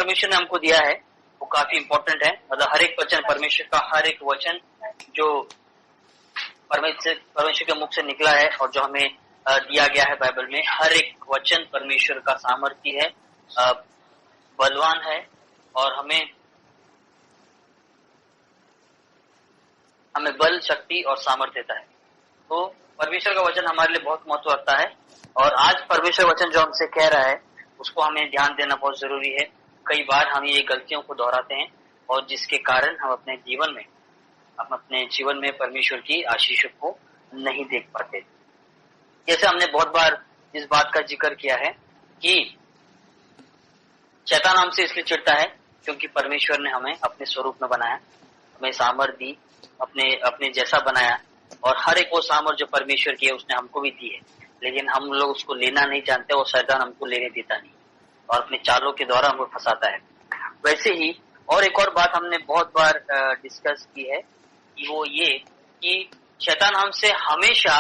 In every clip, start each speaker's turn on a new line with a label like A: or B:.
A: परमेश्वर ने हमको दिया है वो काफी इम्पोर्टेंट है। मतलब हर एक वचन, परमेश्वर का हर एक वचन जो परमेश्वर के मुख से निकला है और जो हमें दिया गया है बाइबल में, हर एक वचन परमेश्वर का सामर्थ्य है, बलवान है और हमें बल, शक्ति और सामर्थ्य देता है। तो परमेश्वर का वचन हमारे लिए बहुत महत्व रखता है और आज परमेश्वर वचन जो हमसे कह रहा है उसको हमें ध्यान देना बहुत जरूरी है। कई बार हम ये गलतियों को दोहराते हैं और जिसके कारण हम अपने जीवन में परमेश्वर की आशीषों को नहीं देख पाते। जैसे हमने बहुत बार इस बात का जिक्र किया है कि शैतान हमसे इसलिए चिढ़ता है क्योंकि परमेश्वर ने हमें अपने स्वरूप में बनाया, हमें सामर्थ दी, अपने जैसा बनाया और हर एक वो सामर्थ जो परमेश्वर की है उसने हमको भी दी है, लेकिन हम लोग उसको लेना नहीं जानते और शैतान हमको लेने देता नहीं और अपने चालों के द्वारा हमको फंसाता है। वैसे ही और एक और बात हमने बहुत बार डिस्कस की है कि वो ये कि शैतान हमसे हमेशा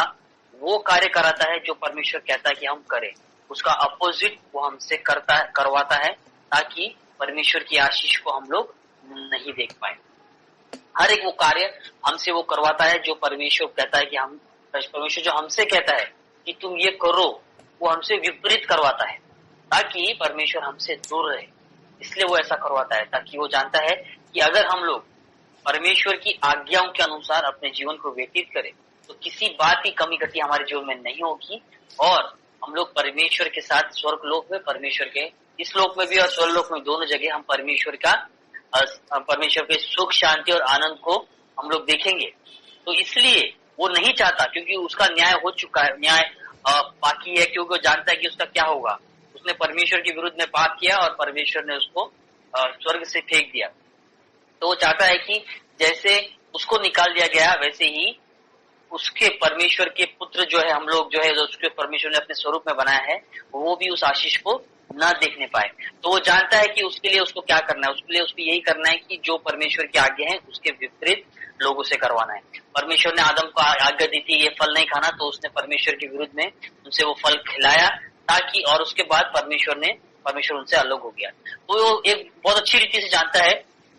A: वो कार्य कराता है जो परमेश्वर कहता है कि हम करें, उसका अपोजिट वो हमसे करवाता है ताकि परमेश्वर की आशीष को हम लोग नहीं देख पाए। हर एक वो कार्य हमसे वो करवाता है जो परमेश्वर कहता है कि परमेश्वर जो हमसे कहता है कि तुम ये करो, वो हमसे विपरीत करवाता है ताकि परमेश्वर हमसे दूर रहे। इसलिए वो ऐसा करवाता है ताकि वो जानता है कि अगर हम लोग परमेश्वर की आज्ञाओं के अनुसार अपने जीवन को व्यतीत करें तो किसी बात की कमी घटी हमारे जीवन में नहीं होगी और हम लोग परमेश्वर के साथ स्वर्ग लोक में, परमेश्वर के इस लोक में भी और स्वर्ग लोक में दोनों जगह हम परमेश्वर के सुख, शांति और आनंद को हम लोग देखेंगे। तो इसलिए वो नहीं चाहता, क्योंकि उसका न्याय हो चुका है, न्याय बाकी है, क्योंकि वो जानता है कि उसका क्या होगा। उसने परमेश्वर के विरुद्ध में पाप किया और परमेश्वर ने उसको स्वर्ग से फेंक दिया। तो वो चाहता है कि जैसे उसको निकाल दिया गया वैसे ही उसके परमेश्वर के पुत्र जो है, हम लोग जो है, जो उसके परमेश्वर ने अपने स्वरूप में बनाया है, वो भी उस आशीष को न देखने पाए। तो वो जानता है कि उसके लिए उसको क्या करना है। उसके लिए उसको यही करना है कि जो परमेश्वर की आज्ञा है उसके विपरीत लोगों से करवाना है। परमेश्वर ने आदम को आज्ञा दी थी ये फल नहीं खाना, तो उसने परमेश्वर के विरुद्ध में उनसे वो फल खिलाया ताकि, और उसके बाद परमेश्वर उनसे अलग हो गया। तो वो एक बहुत अच्छी रीति से जानता है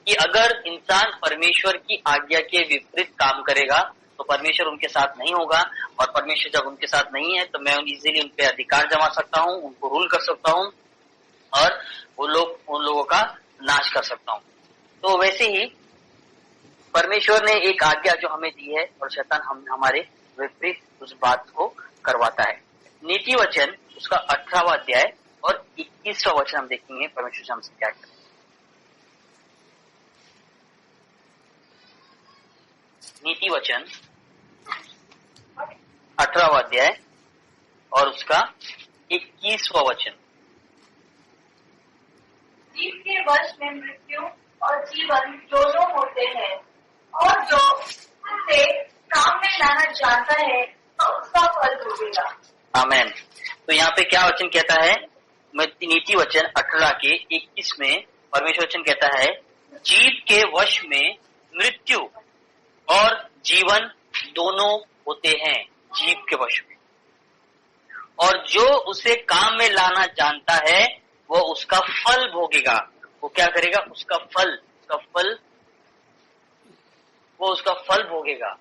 A: कि अगर इंसान परमेश्वर की आज्ञा के विपरीत काम करेगा तो परमेश्वर उनके साथ नहीं होगा, और परमेश्वर जब उनके साथ नहीं है तो मैं इजीली उन पे अधिकार जमा सकता हूँ, उनको रूल कर सकता हूँ और उन लोगों का नाश कर सकता हूँ। तो वैसे ही परमेश्वर ने एक आज्ञा जो हमें दी है और शैतान हमारे विपरीत उस बात को करवाता है। नीति वचन उसका 18वां अध्याय और 21वां वचन हम देखेंगे परमेश्वर हमसे क्या करते हैं। नीति वचन 18वां अध्याय और उसका 21वां वचन।
B: जीव के वश में मृत्यु और जीवन दोनों होते हैं, और जो उसे काम में लाना जानता है तो उसका फल भोगेगा।
A: आमेन। तो यहाँ पे क्या वचन कहता है? नीति वचन 18 के 21 में परमेश्वर वचन कहता है, जीव के वश में मृत्यु और जीवन दोनों होते हैं। जीव के वश में, और जो उसे काम में लाना जानता है वो उसका फल भोगेगा। वो क्या करेगा? उसका फल भोगेगा।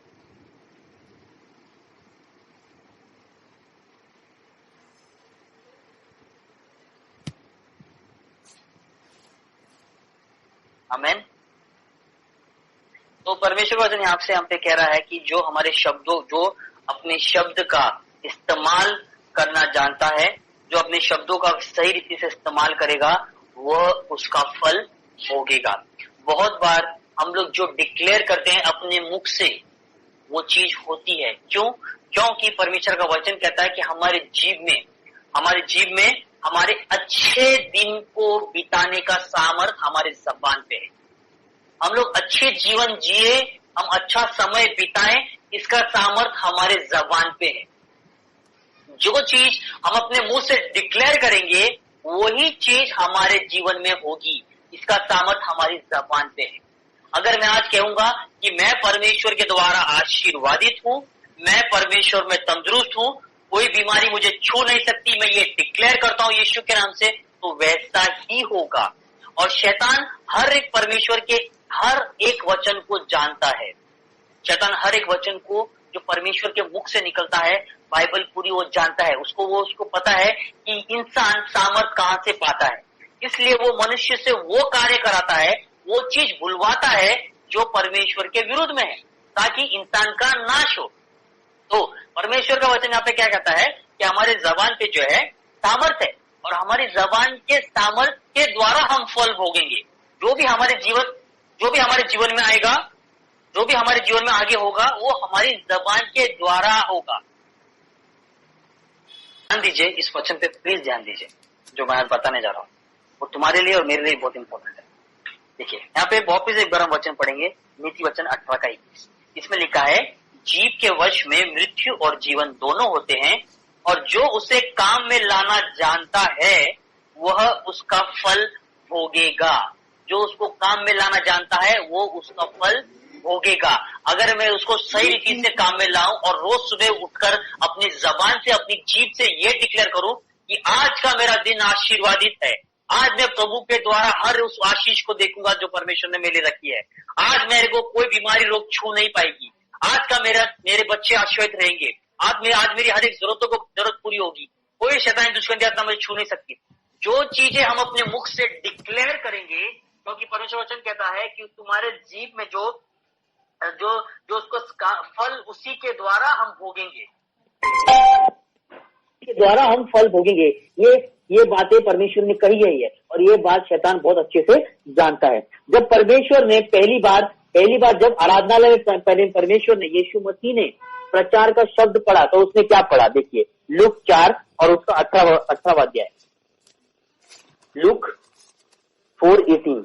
A: आमेन। तो परमेश्वर वचन यहाँ से हम पे कह रहा है कि जो अपने शब्द का इस्तेमाल करना जानता है, जो अपने शब्दों का सही रीति से इस्तेमाल करेगा, वह उसका फल भोगेगा। बहुत बार हम लोग जो डिक्लेयर करते हैं अपने मुख से वो चीज होती है। क्योंकि परमेश्वर का वचन कहता है कि हमारे जीव में हमारे अच्छे दिन को बिताने का सामर्थ हमारे ज़बान पे है। हम लोग अच्छे जीवन जिए, हम अच्छा समय बिताएं, इसका सामर्थ हमारे ज़बान पे है। जो चीज हम अपने मुंह से डिक्लेयर करेंगे वही चीज हमारे जीवन में होगी, इसका सामर्थ हमारी ज़बान पे है। अगर मैं आज कहूंगा कि मैं परमेश्वर के द्वारा आशीर्वादित हूं, मैं परमेश्वर में तंदुरुस्त हूं, कोई बीमारी मुझे छू नहीं सकती, मैं ये डिक्लेयर करता हूं यीशु के नाम से, तो वैसा ही होगा। और शैतान हर एक परमेश्वर के हर एक वचन को जानता है। शैतान हर एक वचन को जो परमेश्वर के मुख से निकलता है, बाइबल पूरी वो जानता है। उसको पता है कि इंसान सामर्थ कहां से पाता है, इसलिए वो मनुष्य से वो कार्य कराता है, वो चीज भुलवाता है जो परमेश्वर के विरुद्ध में है, ताकि इंसान का नाश हो। तो परमेश्वर का वचन यहाँ पे क्या कहता है कि हमारे जबान पे जो है सामर्थ है, और हमारी जबान के सामर्थ के द्वारा हम फल भोगेंगे। जो भी हमारे जीवन में आएगा, जो भी हमारे जीवन में आगे होगा, वो हमारी जबान के द्वारा होगा। ध्यान दीजिए, इस वचन पे प्लीज ध्यान दीजिए, जो मैं आज बताने जा रहा हूँ वो तुम्हारे लिए और मेरे लिए बहुत इंपॉर्टेंट है। देखिए यहाँ पे वापिस एक बार हम वचन पढ़ेंगे, नीति वचन 18 का 21। इसमें लिखा है, जीव के वश में मृत्यु और जीवन दोनों होते हैं, और जो उसे काम में लाना जानता है वह उसका फल भोगेगा। जो उसको काम में लाना जानता है वो उसका फल भोगेगा। अगर मैं उसको सही रीति से काम में लाऊं और रोज सुबह उठकर अपनी जबान से, अपनी जीभ से ये डिक्लेयर करूं कि आज का मेरा दिन आशीर्वादित है, आज मैं प्रभु के द्वारा हर उस आशीष को देखूंगा जो परमेश्वर ने मेरे लिए रखी है, आज मेरे को कोई बीमारी रोग छू नहीं पाएगी, आज का मेरे बच्चे आश्वस्त रहेंगे, आज मेरी हर एक जरूरत पूरी होगी, कोई शैतान दुश्मन की आत्मा मुझे छू नहीं सकती। जो चीजें हम अपने मुख से डिक्लेयर करेंगे, क्योंकि परमेश्वर वचन कहता है कि तुम्हारे जीभ में जो उसको फल उसी के द्वारा हम भोगेंगे,
C: के द्वारा हम फल भोगेंगे। ये बातें परमेश्वर ने कही है, और ये बात शैतान बहुत अच्छे से जानता है। जब परमेश्वर ने पहली बार जब आराधनालय में परमेश्वर ने, यीशु मसीह ने प्रचार का शब्द पढ़ा, तो उसने क्या पढ़ा? देखिए लूक 4 और उसका 18वां अध्याय, लूक 4:18।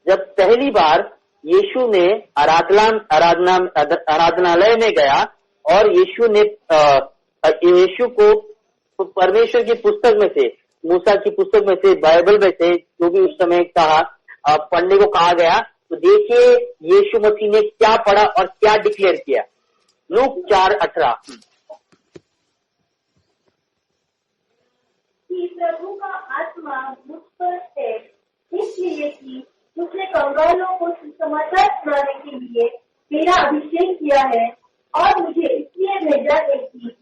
C: जब पहली बार यीशु ने आराधनालय में गया और यीशु को परमेश्वर की पुस्तक में से, मूसा की पुस्तक में से, बाइबल में से, जो भी उस समय पढ़ने को कहा गया, तो देखिए यीशु मसीह ने क्या पढ़ा और क्या डिक्लेयर किया। लूक 4:18।
B: प्रभु का आत्मा मुझ पर है, इसलिए कि उसने कंगालों को सुसमाचार सुनाने के लिए मेरा अभिषेक किया है, और मुझे इसलिए भेजा है कि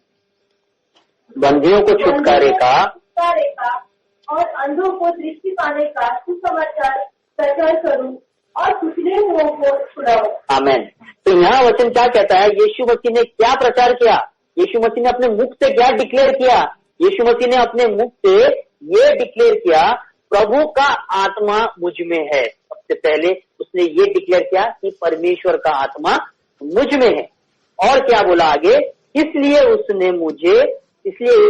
C: बंदियों को छुटकारे का
B: और अंधों को दृष्टि पाने का सुसमाचार प्रचार करूं, और कुचले हुओं को छुड़ाऊं। आमीन।
C: तो यहाँ वचन क्या कहता है? यीशु मसीह ने क्या प्रचार किया? यीशु मसीह ने अपने मुख से क्या डिक्लेयर किया? यीशु मसीह ने अपने मुख से ये डिक्लेयर किया, प्रभु का आत्मा मुझ में है। सबसे पहले उसने ये डिक्लेयर किया कि परमेश्वर का आत्मा मुझ में है। और क्या बोला आगे? इसलिए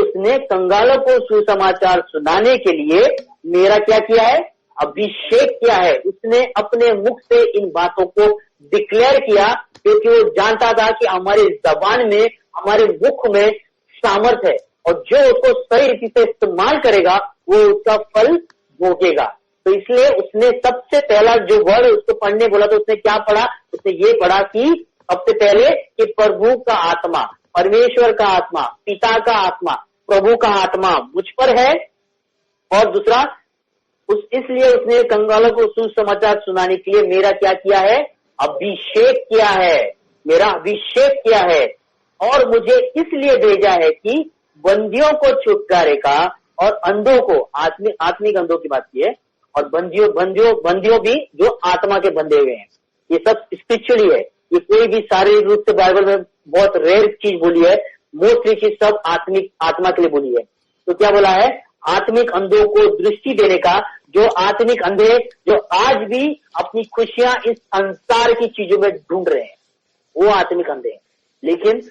C: उसने कंगालों को सुसमाचार सुनाने के लिए मेरा क्या किया है? अभिषेक किया है। उसने अपने मुख से इन बातों को डिक्लेयर किया, क्योंकि वो जानता था कि हमारी जबान में, हमारे मुख में सामर्थ है, और जो उसको सही रीति से इस्तेमाल करेगा वो उसका फल भोगेगा। तो इसलिए उसने सबसे पहला जो वर्ड उसको पढ़ने बोला, तो उसने क्या पढ़ा? उसने ये पढ़ा कि सबसे पहले कि प्रभु का आत्मा, परमेश्वर का आत्मा, पिता का आत्मा, प्रभु का आत्मा मुझ पर है। और दूसरा, इसलिए उसने कंगालों को सुसमाचार सुनाने के लिए मेरा क्या किया है? अभिषेक किया है। मेरा अभिषेक किया है, और मुझे इसलिए भेजा है कि बंदियों को छुटकारे का, और अंधों को, आत्मिक अंधों की बात की है, और बंदियों भी जो आत्मा के बंधे हुए हैं। ये सब स्पिरिचुअली है, ये कोई भी शारीरिक रूप से बाइबल में बहुत रेयर चीज बोली है, मोस्टली चीज सब आत्मा के लिए बोली है। तो क्या बोला है? आत्मिक अंधों को दृष्टि देने का। जो आत्मिक अंधे, जो आज भी अपनी खुशियां इस संसार की चीजों में ढूंढ रहे हैं, वो आत्मिक अंधे हैं। लेकिन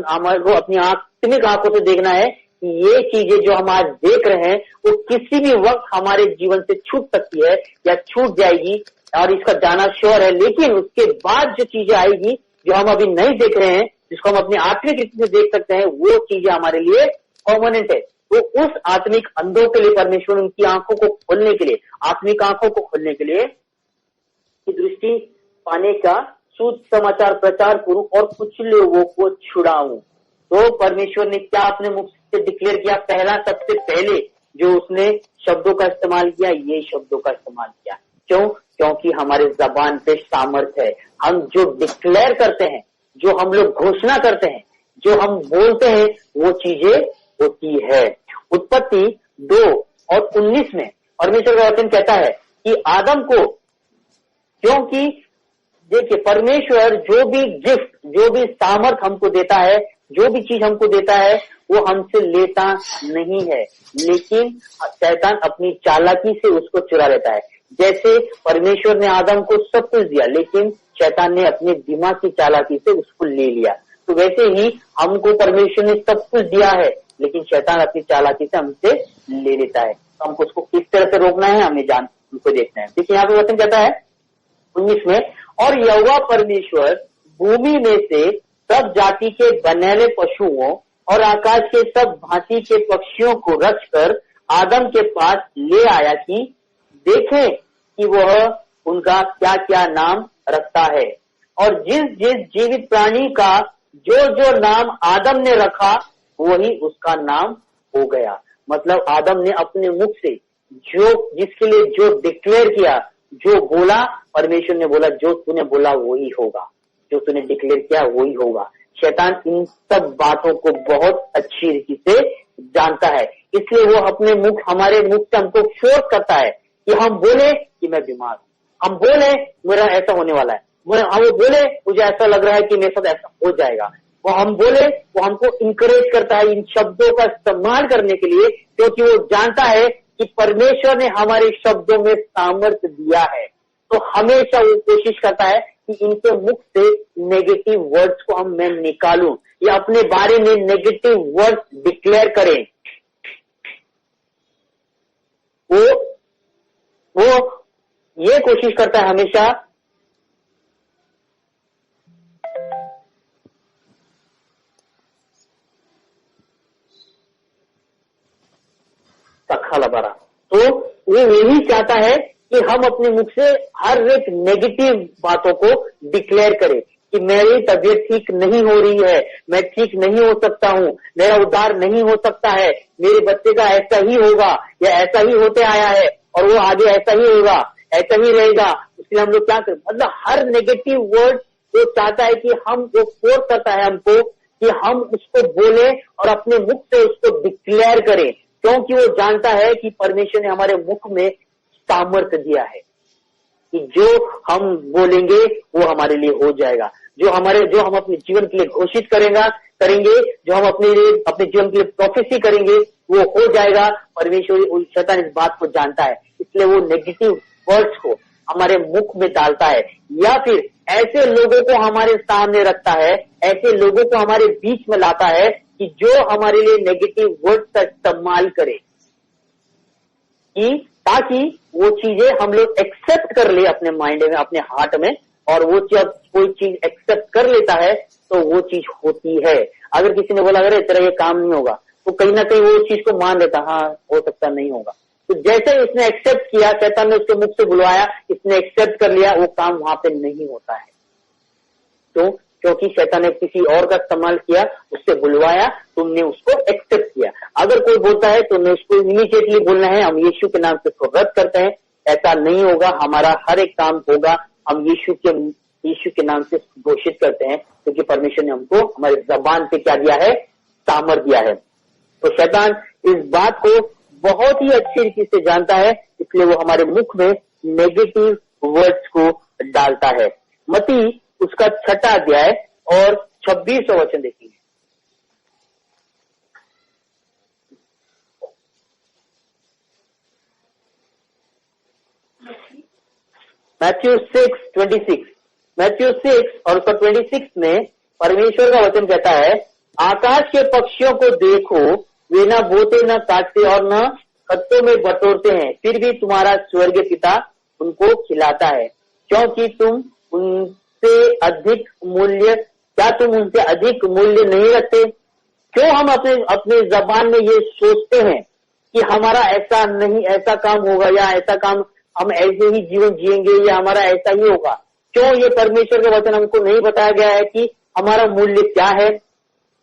C: हमारे को अपनी आत्मिक आंखों से देखना है कि ये चीजें जो हम आज देख रहे हैं वो किसी भी वक्त हमारे जीवन से छूट सकती है या छूट जाएगी, और इसका जाना श्योर है। लेकिन उसके बाद जो चीजें आएगी, जो हम अभी नहीं देख रहे हैं, जिसको हम अपनी आत्मिक रीति से देख सकते हैं, वो चीजें हमारे लिए परमानेंट है। तो उस आत्मिक अंधों के लिए परमेश्वर उनकी आंखों को खोलने के लिए, आत्मिक आंखों को खोलने के लिए दृष्टि पाने का सुसमाचार प्रचार करूं और कुछ लोगों को छुड़ाऊं। तो परमेश्वर ने क्या अपने मुख से डिक्लेयर किया? पहला, सबसे पहले जो उसने शब्दों का इस्तेमाल किया, ये शब्दों का इस्तेमाल किया। क्यों? क्योंकि हमारे जबान पे सामर्थ्य है। हम जो डिक्लेयर करते हैं, जो हम लोग घोषणा करते हैं, जो हम बोलते हैं, वो चीजें होती है। उत्पत्ति 2:19 में परमेश्वर का वचन कहता है कि आदम को, क्योंकि देखिए परमेश्वर जो भी गिफ्ट, जो भी सामर्थ हमको देता है, जो भी चीज हमको देता है, वो हमसे लेता नहीं है, लेकिन शैतान अपनी चालाकी से उसको चुरा लेता है। जैसे परमेश्वर ने आदम को सब कुछ दिया, लेकिन शैतान ने अपने दिमाग की चालाकी से उसको ले लिया। तो वैसे ही हमको परमेश्वर ने सब कुछ दिया है, लेकिन शैतान अपनी चालाकी से हमसे ले लेता है। तो हमको उसको किस तरह से रोकना है, हमें हमको देखना है। देखिए यहाँ पे वचन कहता है 19 में, और यहोवा परमेश्वर भूमि में से सब जाति के बनेले पशुओं और आकाश के सब भांति के पक्षियों को रचकर आदम के पास ले आया कि देखें कि वह उनका क्या क्या नाम रखता है। और जिस जिस जीवित प्राणी का जो जो नाम आदम ने रखा, वही उसका नाम हो गया। मतलब आदम ने अपने मुख से जो, जिसके लिए जो डिक्लेयर किया, जो बोला, परमेश्वर ने बोला जो तूने बोला वही होगा, जो तूने डिक्लेयर किया वही होगा। शैतान इन सब बातों को बहुत अच्छी रीति से जानता है, इसलिए वो अपने मुख, हमारे मुख से हमको फोर्स करता है कि हम बोले कि मैं बीमार हूं, हम बोले मेरा ऐसा होने वाला है, हम बोले मुझे ऐसा लग रहा है कि मेरे साथ ऐसा हो जाएगा। वो हम बोले, वो हमको इंकरेज करता है इन शब्दों का इस्तेमाल करने के लिए, क्योंकि वो जानता है कि परमेश्वर ने हमारे शब्दों में सामर्थ्य दिया है। तो हमेशा वो कोशिश करता है कि इनके मुख से नेगेटिव वर्ड्स को मैं निकालूं, या अपने बारे में नेगेटिव वर्ड्स डिक्लेयर करें। वो ये कोशिश करता है हमेशा बरा, तो वो यही चाहता है कि हम अपने मुख से हर एक नेगेटिव बातों को डिक्लेयर करें कि मेरी तबीयत ठीक नहीं हो रही है, मैं ठीक नहीं हो सकता हूँ, मेरा उद्धार नहीं हो सकता है, मेरे बच्चे का ऐसा ही होगा या ऐसा ही होते आया है और वो आगे ऐसा ही होगा, ऐसा ही रहेगा। इसलिए हम लोग क्या करें, मतलब हर नेगेटिव वर्ड वो चाहता है कि हम, वो फोर्स करता है हमको कि हम उसको बोले और अपने मुख से उसको डिक्लेयर करें, क्योंकि वो जानता है कि परमेश्वर ने हमारे मुख में सामर्थ्य दिया है कि जो हम बोलेंगे वो हमारे लिए हो जाएगा। जो हम अपने जीवन के लिए घोषित करेंगे, जो हम अपने जीवन के लिए प्रोफेसी करेंगे, वो हो जाएगा। परमेश्वर, शैतान इस बात को जानता है, इसलिए वो नेगेटिव वर्ड्स को हमारे मुख में डालता है, या फिर ऐसे लोगों को हमारे सामने रखता है, ऐसे लोगों को हमारे बीच में लाता है कि जो हमारे लिए नेगेटिव वर्ड्स का इस्तेमाल करे, कि ताकि वो चीजें हम लोग एक्सेप्ट कर ले अपने माइंड में, अपने हार्ट में, और वो जब कोई चीज एक्सेप्ट कर लेता है तो वो चीज होती है। अगर किसी ने बोला अरे तेरा ये काम नहीं होगा, तो कहीं ना कहीं वो उस चीज को मान लेता, हाँ हो सकता नहीं होगा। तो जैसे उसने एक्सेप्ट किया, शैतान ने उसके मुख से बुलवाया, इसने एक्सेप्ट कर लिया, वो काम वहां पे नहीं होता है। तो क्योंकि शैतान ने किसी और का इस्तेमाल किया, उससे बुलवाया, तुमने उसको एक्सेप्ट किया। अगर कोई बोलता है तो उसको इमीडिएटली बोलना है हम यीशु के नाम से उसको रद्द करते हैं, ऐसा नहीं होगा, हमारा हर एक काम होगा, हम यीशु के नाम से घोषित करते हैं, क्योंकि परमेश्वर ने हमको हमारे जबान पे क्या दिया है, सामर्थ्य दिया है। तो शैतान इस बात को बहुत ही अच्छी रीति से जानता है, इसलिए वो हमारे मुख में नेगेटिव वर्ड्स को डालता है। मत्ती उसका 6वां अध्याय और 26वां वचन देखिए। मैथ्यू 6 और उसका 26 में परमेश्वर का वचन कहता है, आकाश के पक्षियों को देखो, वे न बोते न काटते और न खत्तों में बटोरते हैं, फिर भी तुम्हारा स्वर्गीय पिता उनको खिलाता है। क्योंकि तुम उनसे अधिक मूल्य, क्या तुम उनसे अधिक मूल्य नहीं रखते? क्यों हम अपने जबान में ये सोचते हैं कि हमारा ऐसा काम होगा, या ऐसा काम हम ऐसे ही जीवन जिएंगे, या हमारा ऐसा ही होगा? क्यों ये परमेश्वर का वचन हमको नहीं बताया गया है कि हमारा मूल्य क्या है?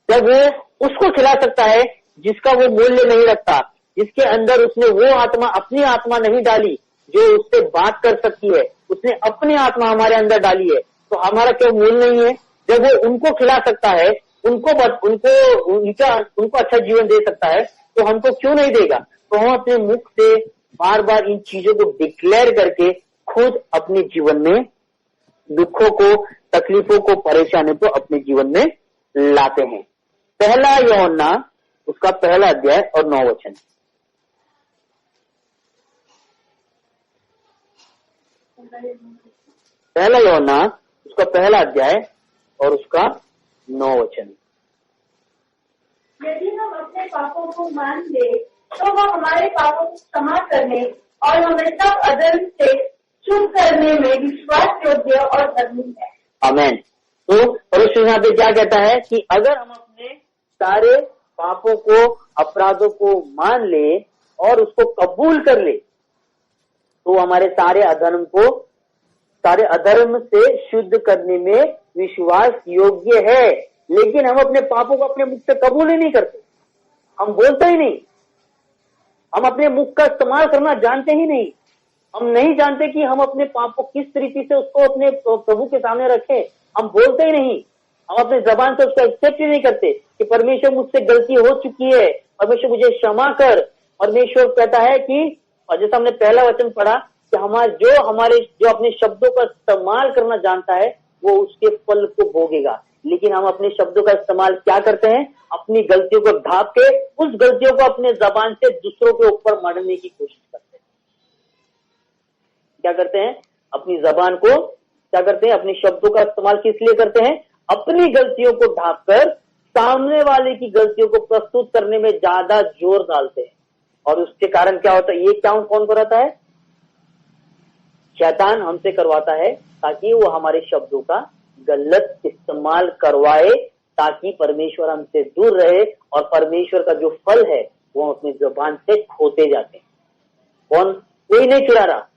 C: जब वो उसको खिला सकता है जिसका वो मूल्य नहीं रखता, जिसके अंदर उसने वो आत्मा, अपनी आत्मा नहीं डाली जो उससे बात कर सकती है, उसने अपनी आत्मा हमारे अंदर डाली है। तो हमारा क्यों मूल नहीं है? जब वो उनको खिला सकता है, उनको अच्छा जीवन दे सकता है, तो हमको क्यों नहीं देगा? तो हम अपने मुख से बार बार इन चीजों को डिक्लेयर करके खुद अपने जीवन में दुखों को, तकलीफों को, परेशानियों को अपने जीवन में लाते हैं। पहला यूहन्ना उसका पहला अध्याय और 9 वचन। पहला यूहन्ना उसका पहला अध्याय और उसका 9 वचन।
B: यदि हम अपने पापों को मान ले तो वह हमारे पापों को क्षमा करने और हमें सब अधर्म से शुद्ध करने में विश्वास योग्य और धर्मी है।
C: आमेन। तो परमेश्वर यहाँ पे क्या कहता है कि अगर हम अपने सारे पापों को, अपराधों को मान ले और उसको कबूल कर ले, तो हमारे सारे अधर्म से शुद्ध करने में विश्वास योग्य है। लेकिन हम अपने पापों को अपने मुख से कबूल ही नहीं करते, हम बोलते ही नहीं, हम अपने मुख का इस्तेमाल करना जानते ही नहीं। हम नहीं जानते कि हम अपने पापों किस तरीके से उसको अपने प्रभु के सामने रखें। हम बोलते ही नहीं, हम अपने जबान से उसको एक्सेप्ट ही नहीं करते कि परमेश्वर मुझसे गलती हो चुकी है, परमेश्वर मुझे क्षमा कर। परमेश्वर कहता है कि, और जैसे हमने पहला वचन पढ़ा कि जो अपने शब्दों का इस्तेमाल करना जानता है वो उसके फल को भोगेगा। लेकिन हम अपने शब्दों का इस्तेमाल क्या करते हैं? अपनी गलतियों को ढांप के उस गलतियों को अपने जबान से दूसरों के ऊपर मढ़ने की कोशिश करते हैं। क्या करते हैं? अपनी जबान को क्या करते हैं? अपने शब्दों का इस्तेमाल किस लिए करते हैं? अपनी गलतियों को ढांप कर सामने वाले की गलतियों को प्रस्तुत करने में ज्यादा जोर डालते हैं। और उसके कारण क्या होता है? ये क्या कौन कराता है? शैतान हमसे करवाता है, ताकि वो हमारे शब्दों का गलत इस्तेमाल करवाए, ताकि परमेश्वर हमसे दूर रहे और परमेश्वर का जो फल है वो अपनी जुबान से खोते जाते हैं। कोई नहीं चुरा रहा,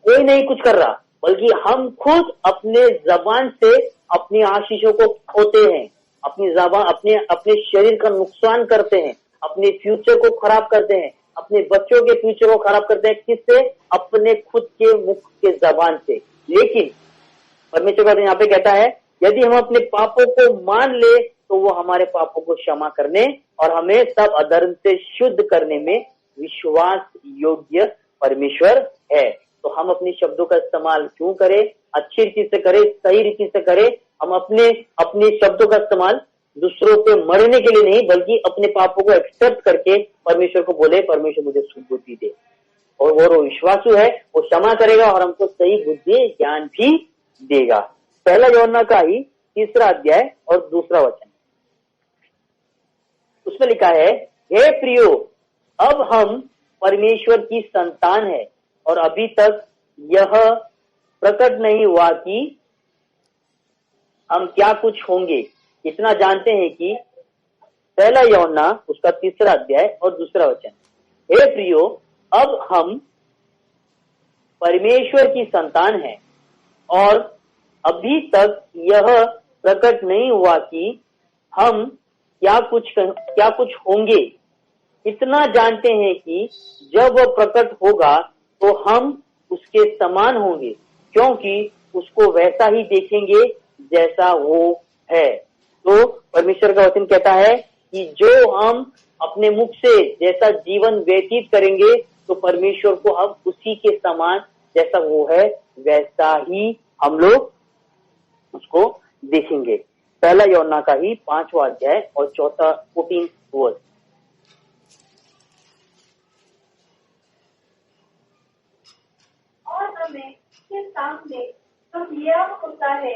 C: कोई नहीं कुछ कर रहा, बल्कि हम खुद अपने जबान से अपनी आशीषों को खोते हैं, अपनी जबान अपने शरीर का नुकसान करते हैं, अपने फ्यूचर को खराब करते हैं, अपने बच्चों के फ्यूचर को खराब करते हैं। किससे? अपने खुद के मुख के जबान से। लेकिन परमेश्वर यहाँ पे कहता है, यदि हम अपने पापों को मान ले तो वो हमारे पापों को क्षमा करने और हमें सब अधर्म से शुद्ध करने में विश्वास योग्य परमेश्वर है। तो हम अपने शब्दों का इस्तेमाल क्यों करें? अच्छी रीति से करें, सही रीति से करें। हम अपने शब्दों का इस्तेमाल दूसरों पे मरने के लिए नहीं, बल्कि अपने पापों को एक्सेप्ट करके परमेश्वर को बोले, परमेश्वर मुझे सुबुद्धि दे। और वो विश्वासु है, वो क्षमा करेगा और हमको सही बुद्धि ज्ञान भी देगा। पहला यूहन्ना का ही 3 अध्याय और 2 वचन, उसमें लिखा है, हे प्रियो, अब हम परमेश्वर की संतान है और अभी तक यह प्रकट नहीं हुआ कि हम क्या कुछ होंगे। इतना जानते हैं कि, पहला यूहन्ना उसका 3 अध्याय और 2 वचन, हे प्रियो, अब हम परमेश्वर की संतान हैं और अभी तक यह प्रकट नहीं हुआ कि हम क्या कुछ होंगे। इतना जानते हैं कि जब वह प्रकट होगा तो हम उसके समान होंगे, क्योंकि उसको वैसा ही देखेंगे जैसा वो है। तो परमेश्वर का वचन कहता है कि जो हम अपने मुख से जैसा जीवन व्यतीत करेंगे, तो परमेश्वर को हम उसी के समान, जैसा वो है वैसा ही हम लोग उसको देखेंगे। पहला यूहन्ना का ही 5वां अध्याय और 14 वर्ष।
B: और हमें इसके सामने जो यह होता है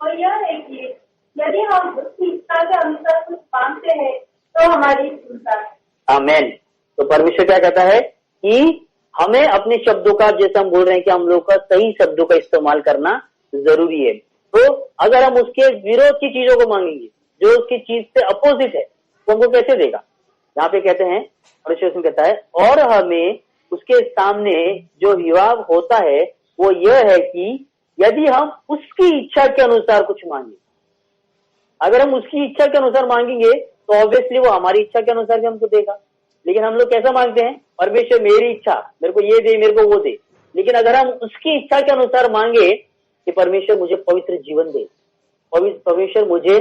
B: और यह है कि यदि हम उसकी इच्छा के अनुसार कुछ मांगते हैं तो हमारी सुनता है।
C: आमेन। तो परमेश्वर क्या कहता है कि हमें अपने शब्दों का, जैसे हम बोल रहे हैं कि हम लोग का सही शब्दों का इस्तेमाल करना जरूरी है। तो अगर हम उसके विरोध की चीजों को मांगेंगे, जो उसकी चीज से अपोजिट है, तो हमको कैसे देगा? यहाँ पे कहते हैं, परमेश्वर कहता है, और हमें उसके सामने जो हिवाब होता है वो यह है कि यदि हम उसकी इच्छा के अनुसार कुछ मांगे, अगर हम उसकी इच्छा के अनुसार मांगेंगे तो ऑब्वियसली वो हमारी इच्छा के अनुसार भी हमको देगा। लेकिन हम लोग कैसा मांगते हैं? परमेश्वर मेरी इच्छा, मेरे को ये दे, मेरे को वो दे। लेकिन अगर हम उसकी इच्छा के अनुसार मांगे कि परमेश्वर मुझे पवित्र जीवन दे, परमेश्वर मुझे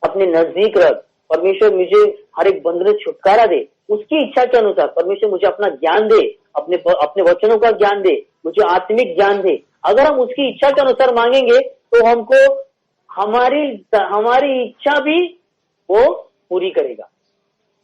C: अपने नजदीक रख, परमेश्वर मुझे हर एक बंधन से छुटकारा दे, उसकी इच्छा के अनुसार परमेश्वर मुझे अपना ज्ञान दे, अपने वचनों का ज्ञान दे, मुझे आत्मिक ज्ञान दे। अगर हम उसकी इच्छा के अनुसार मांगेंगे तो हमको हमारी इच्छा भी वो पूरी करेगा।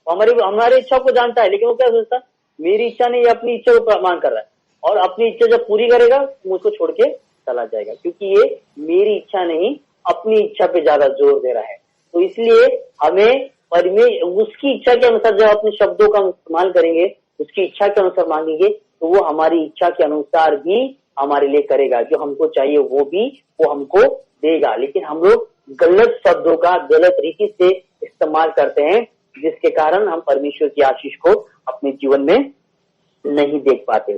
C: हमारी इच्छा को जानता है, लेकिन वो क्या सोचता है, मेरी इच्छा नहीं, अपनी इच्छा को मांग कर रहा है, और अपनी इच्छा जब पूरी करेगा तो मुझको छोड़ के चला जाएगा, क्योंकि ये मेरी इच्छा नहीं, अपनी इच्छा पे ज्यादा जोर दे रहा है। तो इसलिए हमें उसकी इच्छा के अनुसार जब अपने शब्दों का इस्तेमाल करेंगे, उसकी इच्छा के अनुसार मांगेंगे, तो वो हमारी इच्छा के अनुसार भी हमारे लिए करेगा। जो हमको चाहिए वो हमको देगा। लेकिन हम लोग गलत शब्दों का गलत रीति से इस्तेमाल करते हैं, जिसके कारण हम परमेश्वर की आशीष को अपने जीवन में नहीं देख पाते।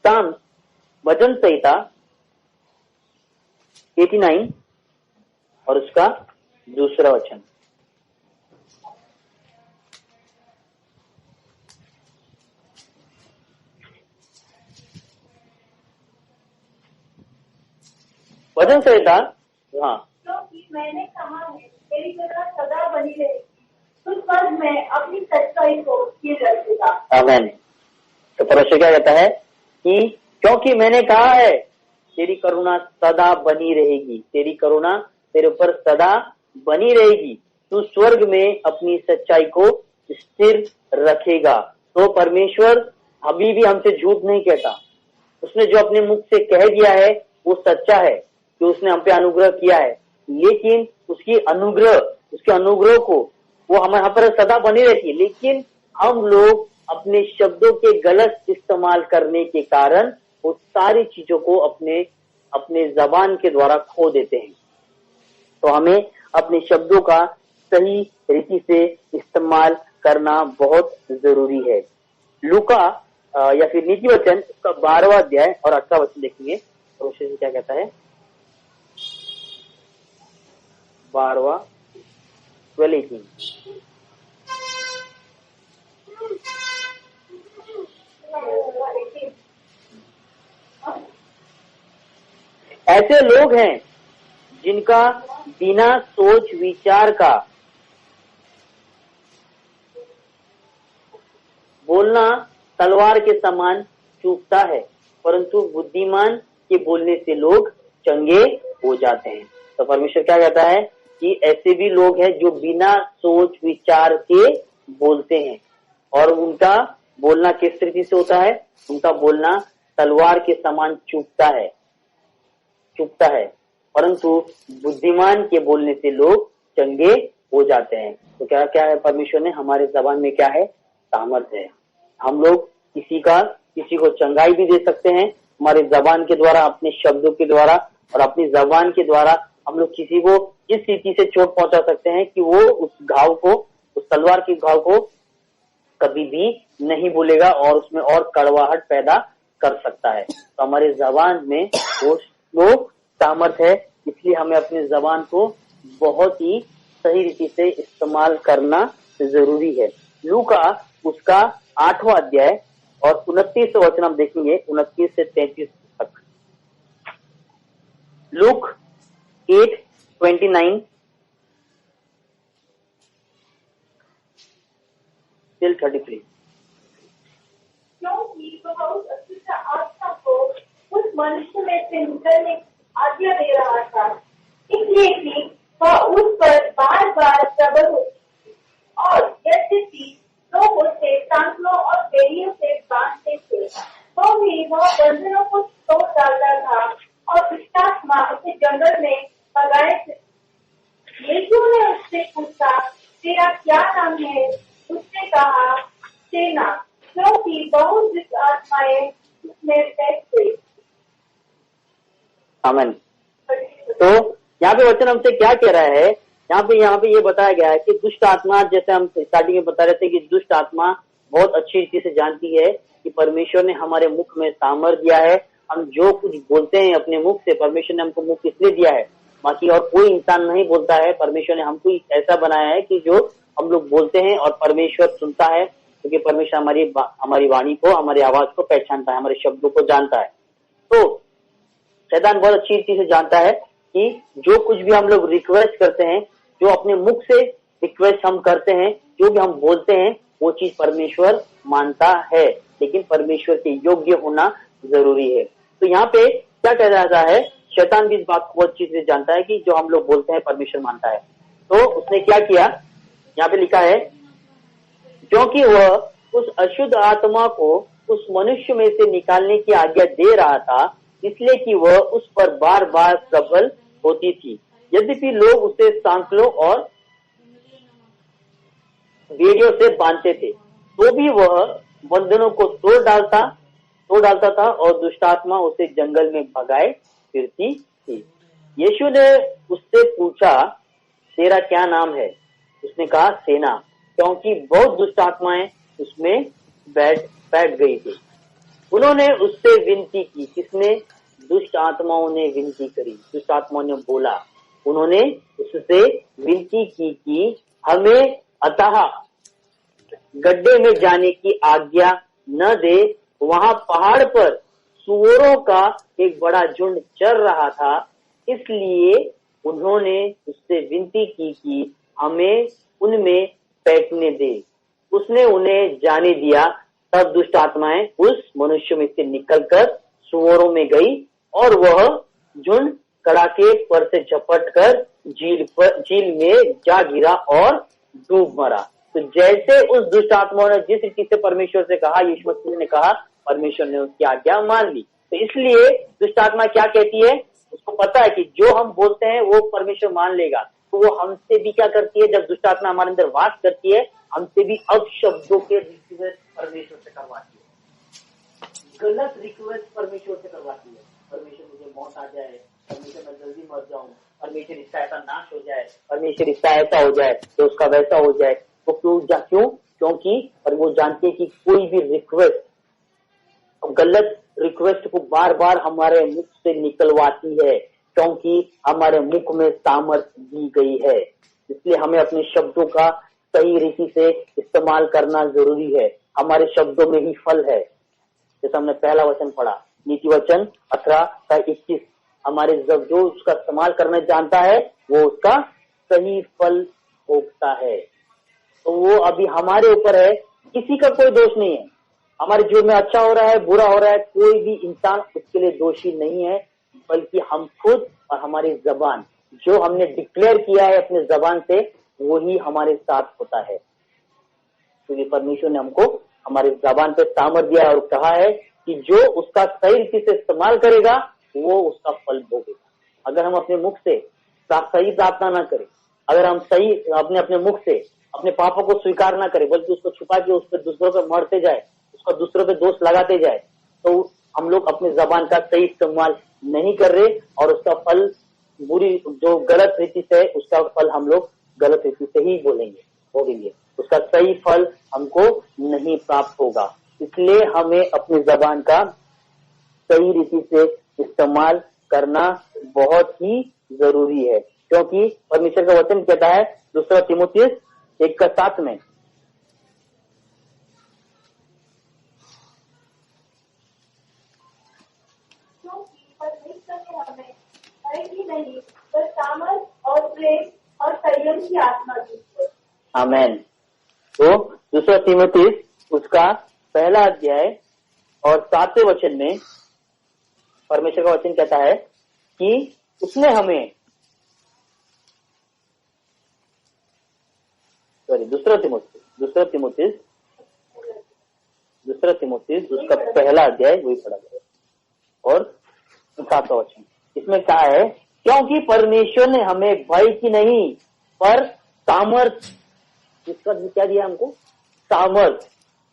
C: साम वचन संहिता 89 और उसका दूसरा वचन। वचन संहिता, हाँ,
B: क्योंकि मैंने कहा है तेरी जगह सदा बनी रहेगी, उस पर मैं अपनी सच्चाई को स्थिर रखूंगा।
C: आमीन। तो परमेश्वर क्या कहता है कि क्योंकि मैंने कहा है तेरी करुणा सदा बनी रहेगी, तेरी करुणा तेरे ऊपर सदा बनी रहेगी, तू स्वर्ग में अपनी सच्चाई को स्थिर रखेगा। तो परमेश्वर अभी भी हमसे झूठ नहीं कहता। उसने जो अपने मुख से कह दिया है वो सच्चा है, कि उसने हम पे अनुग्रह किया है। लेकिन उसके अनुग्रह को वो हमारे यहाँ पर सदा बनी रहती है। लेकिन हम लोग अपने शब्दों के गलत इस्तेमाल करने के कारण वो सारी चीजों को अपने जबान के द्वारा खो देते हैं। तो हमें अपने शब्दों का सही रीति से इस्तेमाल करना बहुत जरूरी है। लूका या फिर नीति वचन उसका 12वां अध्याय और 8वां वचन देखेंगे तो उससे क्या कहता है। 12 12:18 ऐसे लोग हैं जिनका बिना सोच विचार का बोलना तलवार के समान चूकता है, परंतु बुद्धिमान के बोलने से लोग चंगे हो जाते हैं। तो परमेश्वर क्या कहता है कि ऐसे भी लोग हैं जो बिना सोच विचार के बोलते हैं, और उनका बोलना किस तरीके से होता है, उनका बोलना तलवार के समान चुभता है, परंतु बुद्धिमान के बोलने से लोग चंगे हो जाते हैं। तो क्या है, परमेश्वर ने हमारे जबान में क्या है, सामर्थ्य है। हम लोग किसी को चंगाई भी दे सकते हैं हमारे जबान के द्वारा, अपने शब्दों के द्वारा, और अपनी जबान के द्वारा हम लोग किसी को इस रीति से चोट पहुंचा सकते हैं कि वो उस तलवार के घाव को कभी भी नहीं भूलेगा और उसमें और कड़वाहट पैदा कर सकता है। तो हमारे जबान में वो सामर्थ्य है, इसलिए हमें अपने जबान को बहुत ही सही रीति से इस्तेमाल करना जरूरी है। लूका उसका 8वां अध्याय और 29 वचन हम देखेंगे, 29 से 33 तक। Look 8:29 till 33।
B: क्योंकि वह उस अशुद्ध आत्मा को उस मनुष्य में से निकलने की आज्ञा दे रहा था, इसलिए कि वह उस पर बार बार प्रबल होती थी, और यद्यपि लोग उसे सांकलों और बेड़ियों से बांधते थे, तो भी वह बंधनों को तोड़ डालता था, और दुष्टात्मा उसे जंगल में भगाए थे। यीशु ने उससे पूछा, तेरा क्या नाम है? उसने कहा, सेना, क्योंकि बहुत दुष्ट आत्माएं उसमें बैठ गई।
C: आमीन। तो यहाँ पे वचन हमसे क्या कह रहा है, यहाँ पे ये बताया गया है कि दुष्ट आत्मा, जैसे हम स्टार्टिंग में बता रहे थे कि दुष्ट आत्मा बहुत अच्छी रीति से जानती है कि परमेश्वर ने हमारे मुख में सामर्थ्य दिया है। हम जो कुछ बोलते हैं अपने मुख से, परमेश्वर ने हमको मुख इसलिए दिया है, बाकी और कोई इंसान नहीं बोलता है। परमेश्वर ने हमको ऐसा बनाया है कि जो हम लोग बोलते हैं और परमेश्वर सुनता है, क्योंकि परमेश्वर हमारी वाणी को, हमारी आवाज को पहचानता है, हमारे शब्दों को जानता है। तो शैतान बहुत अच्छी चीज से जानता है कि जो कुछ भी हम लोग रिक्वेस्ट करते हैं, जो अपने मुख से रिक्वेस्ट हम करते हैं, जो भी हम बोलते हैं, वो चीज परमेश्वर मानता है, लेकिन परमेश्वर के योग्य होना जरूरी है। तो यहाँ पे क्या कह रहा है, शैतान भी इस बात को बहुत अच्छी से जानता है कि जो हम लोग बोलते हैं परमेश्वर मानता है। तो उसने क्या किया, यहाँ पे लिखा है, क्योंकि वह उस अशुद्ध आत्मा को उस मनुष्य में से निकालने की आज्ञा दे रहा था, इसलिए कि वह उस पर बार बार प्रबल होती थी। यद्यपि लोग उसे सांकलों और बेड़ियों से बांधते थे, तो भी वह बंधनों को तोड़ डालता था और दुष्टात्मा उसे जंगल में भगाए फिरती थी। यीशु ने उससे पूछा, तेरा क्या नाम है? उसने कहा, सेना, क्योंकि बहुत दुष्ट आत्माएं उसमें बैठ गई थी। उन्होंने उससे विनती की। किसने? दुष्ट आत्माओं ने विनती करी, दुष्ट आत्माओं ने बोला, उन्होंने उससे विनती की कि हमें अतः गड्ढे में जाने की आज्ञा न दे। वहां पहाड़ पर सूअरों का एक बड़ा झुंड चर रहा था, इसलिए उन्होंने उससे विनती की कि हमें उनमें बैठने दे। उसने उन्हें जाने दिया। तब दुष्ट आत्माएं उस मनुष्य में से निकलकर सूअरों में गई और वह झुंड कड़ाके पर से झपट कर झील में जा गिरा और डूब मरा। तो जैसे उस दुष्ट आत्माओं ने जिस रीति से परमेश्वर से कहा, यीशु मसीह ने कहा, परमेश्वर ने उसकी आज्ञा मान ली। तो इसलिए दुष्ट आत्मा क्या कहती है, उसको पता है कि जो हम बोलते हैं वो परमेश्वर मान लेगा। तो वो हमसे भी क्या करती है, जब दुष्ट आत्मा हमारे अंदर वास करती है, हमसे भी अपशब्दों के रिक्वेस्ट परमेश्वर से करवाती है, गलत रिक्वेस्ट परमेश्वर से करवाती है। परमेश्वर मुझे मौत आ जाए, परमेश्वर मैं जल्दी मर जाऊं, परमेश्वर इसका ऐसा नाश हो जाए, परमेश्वर इसका ऐसा हो जाए, तो उसका वैसा हो जाए। तो क्यों? क्योंकि पर वो जानते हैं कि कोई भी रिक्वेस्ट, गलत रिक्वेस्ट को बार बार हमारे मुख से निकलवाती है, क्योंकि हमारे मुख में सामर्थ्य दी गई है। इसलिए हमें अपने शब्दों का सही रीति से इस्तेमाल करना जरूरी है। हमारे शब्दों में ही फल है। जैसे हमने पहला वचन पढ़ा, नीति वचन 18:21, हमारे जब जो उसका इस्तेमाल करना जानता है वो उसका सही फल भोगता है। तो वो अभी हमारे ऊपर है, किसी का कोई दोष नहीं है। हमारे जीवन में अच्छा हो रहा है, बुरा हो रहा है, कोई भी इंसान उसके लिए दोषी नहीं है, बल्कि हम खुद और हमारी जबान, जो हमने डिक्लेयर किया है अपने जबान से, वही हमारे साथ होता है। क्योंकि परमेश्वर ने हमको हमारे जबान पे सामर्थ्य दिया है और कहा है कि जो उसका सही रीति से इस्तेमाल करेगा वो उसका फल भोगेगा। अगर हम अपने मुख से सही प्रार्थना ना करें, अगर हम सही अपने मुख से अपने पापों को स्वीकार ना करें, बल्कि उसको छुपा के उस पर दूसरों पर मरते जाए, उसका दूसरों पे दोष लगाते जाए, तो हम लोग अपने जबान का सही इस्तेमाल नहीं कर रहे और उसका फल बुरी, जो गलत रीति से, उसका फल हम लोग गलत रीति से ही भोगेंगे, उसका सही फल हमको नहीं प्राप्त होगा। इसलिए हमें अपनी जबान का सही रीति से इस्तेमाल करना बहुत ही जरूरी है, क्योंकि परमेश्वर का वचन कहता है 2 तीमुथियुस 1:7 में,
B: नहीं पर सामर्थ और प्रेम और संयम की आत्मा दी है।
C: आमेन। तो 2 तीमुथियुस उसका 1 अध्याय और 7वें वचन में परमेश्वर का वचन कहता है कि उसने हमें, 2 तीमुथियुस उसका 1 अध्याय वही पढ़ा गया और 7वां वचन, इसमें कहा है, क्योंकि परमेश्वर ने हमें भय की नहीं पर सामर्थ, इसका क्या दिया हमको, सामर्थ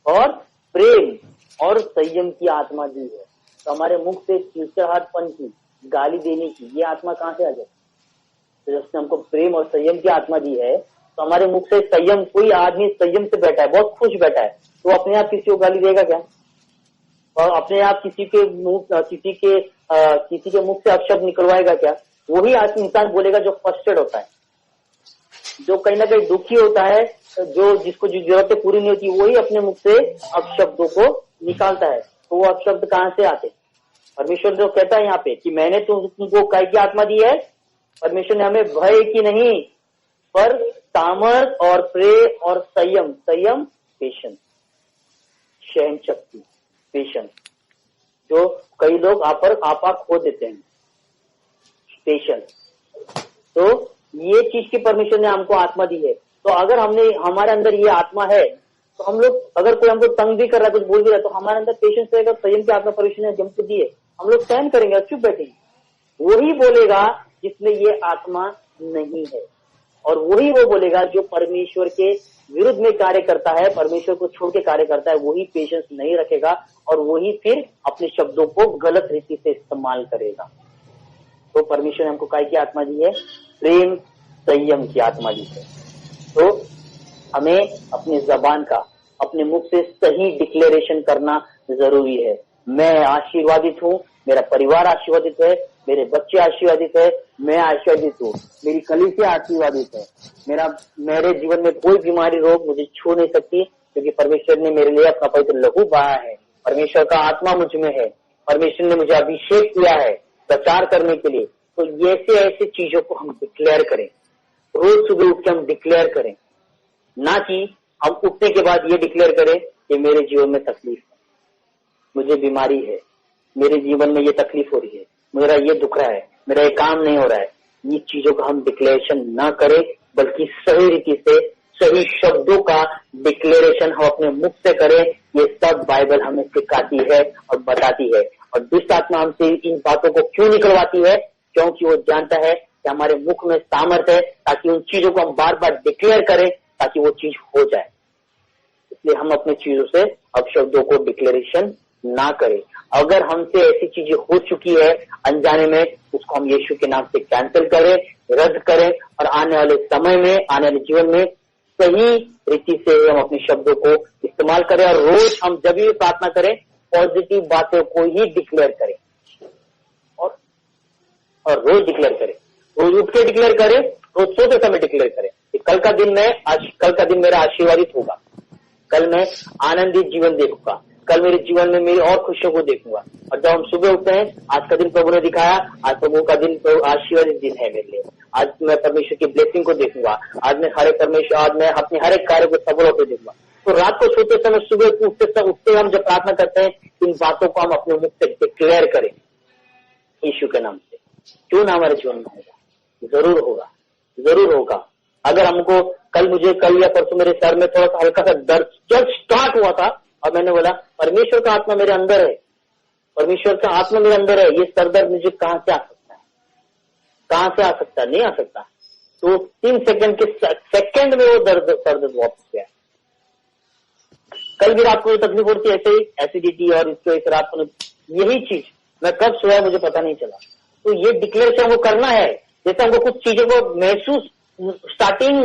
C: और प्रेम और संयम की आत्मा दी है। तो हमारे मुख से चिड़चिड़ाहटपन की, गाली देने की, ये आत्मा कहाँ से आ जाए? तो जिसने हमको प्रेम और संयम की आत्मा दी है, तो हमारे मुख से संयम, कोई आदमी संयम से बैठा है, बहुत खुश बैठा है, तो अपने आप किसी को गाली देगा क्या? और अपने आप किसी के मुख से अपशब्द निकलवाएगा क्या? वही इंसान बोलेगा जो फ्रस्ट्रेट होता है, जो कहीं ना कहीं दुखी होता है, जो जिसको जो जरूरतें पूरी नहीं होती वही अपने मुख से अपशब्दों को निकालता है। तो वो अपशब्द कहाँ से आते? परमेश्वर जो कहता है यहाँ पे कि मैंने तुमको काय की आत्मा दी है, परमेश्वर ने हमें भय की नहीं पर सामर्थ और प्रेम और संयम पेशेंस, सहन शक्ति, पेशेंस, जो कई लोग आपा खो देते हैं, पेशेंस। तो ये चीज की परमेश्वर ने हमको आत्मा दी है। तो अगर हमारे अंदर ये आत्मा है तो हम लोग, अगर कोई हमको तंग भी कर रहा है, कुछ बोल भी रहा है, तो हमारे अंदर पेशेंस रहेगा, संयम की आत्मा परमेश्वर ने हमको दी है, हम लोग सहन करेंगे, चुप बैठेंगे। वही बोलेगा जिसमें ये आत्मा नहीं है, और वही वो बोलेगा जो परमेश्वर के विरुद्ध में कार्य करता है, परमेश्वर को छोड़ के कार्य करता है, वही पेशेंस नहीं रखेगा और वही फिर अपने शब्दों को गलत रीति से इस्तेमाल करेगा। तो परमेश्वर ने हमको काय की आत्मा दी है? प्रेम संयम की आत्मा दी है। तो हमें अपनी जबान का, अपने मुख से सही डिक्लेरेशन करना जरूरी है। मैं आशीर्वादित हूँ, मेरा परिवार आशीर्वादित है, मेरे बच्चे आशीर्वादित है, मैं आशीर्वादित हूँ, मेरी कलीसिया आशीर्वादित है, मेरे जीवन में कोई बीमारी रोग मुझे छू नहीं सकती, क्योंकि परमेश्वर ने मेरे लिए अपना पवित्र लहू बहाया है, परमेश्वर का आत्मा मुझ में है, परमेश्वर ने मुझे अभिषेक किया है प्रचार करने के लिए। तो ऐसे चीजों को हम डिक्लेयर करें, रोज सुबह उठ के हम डिक्लेयर करें, ना कि हम उठने के बाद ये डिक्लेयर करें कि मेरे जीवन में तकलीफ है, मुझे बीमारी है, मेरे जीवन में ये तकलीफ हो रही है, मेरा ये दुख रहा है, मेरा ये काम नहीं हो रहा है। ये चीजों का हम डिक्लेरेशन ना करें, बल्कि सही रीति से सही शब्दों का डिक्लेरेशन हम अपने मुख से करें। ये सब बाइबल हमें सिखाती है और बताती है। और दुष्ट आत्मा हमसे इन बातों को क्यों निकलवाती है? क्योंकि वो जानता है कि हमारे मुख में सामर्थ है, ताकि उन चीजों को हम बार बार डिक्लेयर करें ताकि वो चीज हो जाए। इसलिए हम अपने चीजों से अपशब्दों को डिक्लेरेशन ना करें। अगर हमसे ऐसी चीजें हो चुकी है अनजाने में, उसको हम यीशु के नाम से कैंसिल करें, रद्द करें, और आने वाले समय में, आने वाले जीवन में सही रीति से हम अपने शब्दों को इस्तेमाल करें। और रोज हम जब भी प्रार्थना करें, पॉजिटिव बातों को ही डिक्लेयर करें, और रोज डिक्लेयर करें, रोज उठ के डिक्लेयर करें, रोज सोते समय डिक्लेयर करें कि कल का दिन मेरा आशीर्वादित होगा, कल मैं आनंदित जीवन देखूंगा, कल मेरे जीवन में मेरी और खुशियों को देखूंगा। और जब हम सुबह उठते हैं, आज का दिन प्रभु ने दिखाया, आज प्रभु का दिन आशीर्वादित दिन है मेरे लिए, आज मैं परमेश्वर की ब्लेसिंग को देखूंगा, आज मैं अपने हर एक कार्य को सफल होते देखूंगा। तो रात को सोते समय, सुबह उठते हम जब प्रार्थना करते हैं, इन बातों को हम अपने मुख से डिक्लेयर करें यीशु के नाम से। क्यों ना हमारे जीवन में होगा, जरूर होगा। अगर हमको कल या परसों मेरे सर में थोड़ा सा हल्का सा दर्द जब स्टार्ट हुआ था, और मैंने बोला परमेश्वर का आत्मा मेरे अंदर है, परमेश्वर का आत्मा मेरे अंदर है, ये सर दर्द मुझे कहाँ से आ सकता है? नहीं आ सकता। तो 3 सेकंड में वो सर दर्द वापस गया। कल भी रात को तकलीफ होती है, ऐसे ही एसिडिटी और इसको इस रात को यही चीज, मैं कब सोया मुझे पता नहीं चला। तो ये डिक्लेरेशन हमको करना है। जैसे हमको कुछ चीजों को स्टार्टिंग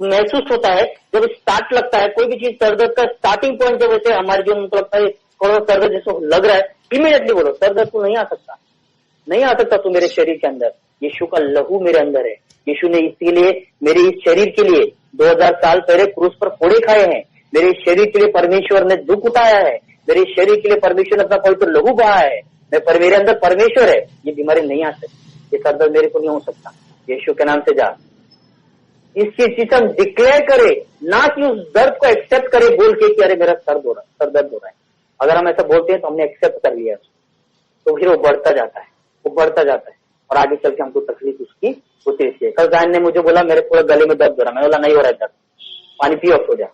C: महसूस होता है, जब स्टार्ट लगता है कोई भी चीज, सर दर्द का स्टार्टिंग पॉइंट जब वैसे हमारे जो हमको लगता है थोड़ा सर दर्द जैसे लग रहा है, इमीडिएटली बोलो सर दर्द तो नहीं आ सकता तो मेरे शरीर के अंदर यीशु का लहू मेरे अंदर है। यीशु ने इसीलिए मेरे इस शरीर के लिए 2000 साल पहले क्रूस पर फोड़े खाए हैं। मेरे शरीर के लिए परमेश्वर ने दुख उठाया है, मेरे शरीर के लिए परमेश्वर ने अपना पवित्र लहू बहाया है। मेरे अंदर परमेश्वर है, ये बीमारी नहीं आ सकती, ये सर दर्द मेरे को नहीं हो सकता। यीशु के नाम से जा, इस चीज से हम डिक्लेयर करें, ना कि उस दर्द को एक्सेप्ट करें बोल के कि अरे मेरा सर दर्द हो रहा है। अगर हम ऐसा बोलते हैं तो हमने एक्सेप्ट कर लिया, तो फिर वो बढ़ता जाता है और आगे चल के हमको तकलीफ उसकी होती है। कल जान ने मुझे बोला मेरे पूरे गले में दर्द हो रहा है, मैं बोला नहीं हो रहा है दर्द, पानी पियो हो जा।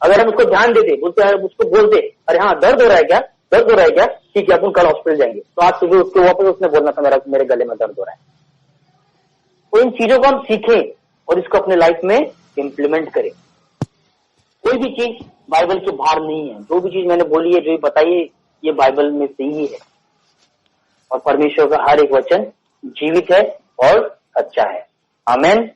C: अगर हम उसको ध्यान देते, उसको बोलते अरे हाँ दर्द हो रहा है क्या, ठीक है अपन कल हॉस्पिटल जाएंगे, तो आज सुबह उसके वापस उसने बोलना था मेरे गले में दर्द हो रहा है। तो इन चीजों को हम सीखें और इसको अपने लाइफ में इम्प्लीमेंट करें। कोई भी चीज बाइबल के बाहर नहीं है, जो भी चीज मैंने बोली है, जो भी बताई है, ये बाइबल में से ही है। और परमेश्वर का हर एक वचन जीवित है और सच्चा है। आमेन।